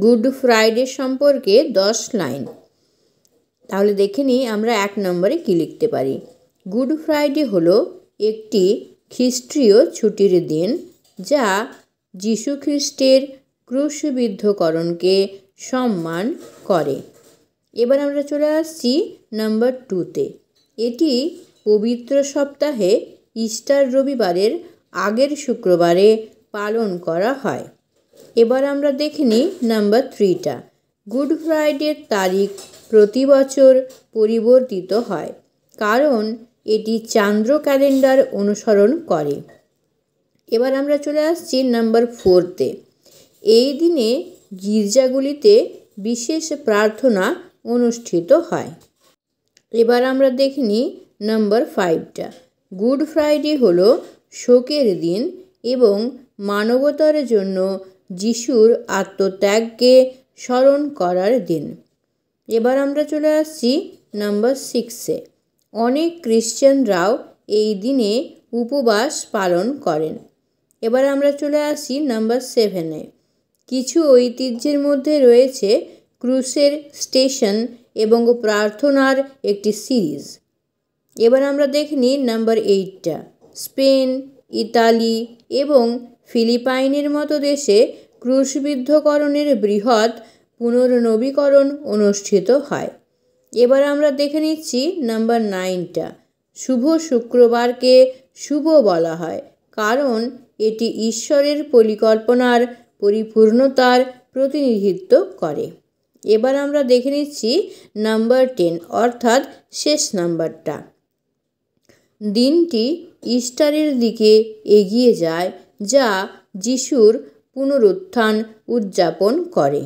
Good Friday সম্পর্কে 10 line. তাহলে দেখে নিই আমরা 1 নম্বরে কী লিখতে পারি। গুড ফ্রাইডে হলো একটি খ্রিস্টীয় ছুটির দিন যা যীশু খ্রিস্টের ক্রুশবিদ্ধকরণকে সম্মান করে। এবার আমরা চলে আসছি নাম্বার 2তে। এটি পবিত্র সপ্তাহে ইস্টার রবিবারের আগের শুক্রবারে পালন করা হয়। এবার আমরা দেখে নিই নাম্বার 3টা। গুড ফ্রাইডের তারিখ প্রতি বছর পরিবর্তিত হয় কারণ এটি চান্দ্র ক্যালেন্ডার অনুসরণ করে। এবার আমরা চলে আসছি নাম্বার 4তে। এই দিনে গির্জাগুলিতে বিশেষ প্রার্থনা অনুষ্ঠিত হয়। এবার আমরা দেখে নিই নাম্বার 5টা। গুড ফ্রাইডে হলো শোকের দিন এবং মানবতার জন্য যিশুর আত্মত্যাগকে স্মরণ করার দিন। এবার আমরা চলে আসছি নাম্বার 6এ। অনেক খ্রিশ্চানরাও এই দিনে উপবাস পালন করেন। এবার আমরা চলে আসি নাম্বার 7এ। কিছু ঐতিহ্যের মধ্যে রয়েছে ক্রুসের স্টেশন এবং প্রার্থনার একটি সিরিজ। এবার আমরা দেখে নিই নাম্বার 8টা। স্পেন, ইতালি এবং ফিলিপাইনের মতো দেশে ক্রুশবিদ্ধকরণের বৃহৎ পুনর্নবীকরণ অনুষ্ঠিত হয়। এবার আমরা দেখে নিচ্ছি নাম্বার 9টা। শুভ শুক্রবারকে শুভ বলা হয় কারণ এটি ঈশ্বরের পরিকল্পনার পরিপূর্ণতার প্রতিনিধিত্ব করে। এবার আমরা দেখে নিচ্ছি নাম্বার 10 অর্থাৎ শেষ নাম্বারটা। দিনটি ইস্টারের দিকে এগিয়ে যায় যা যিশুর পুনরুত্থান উদযাপন করে।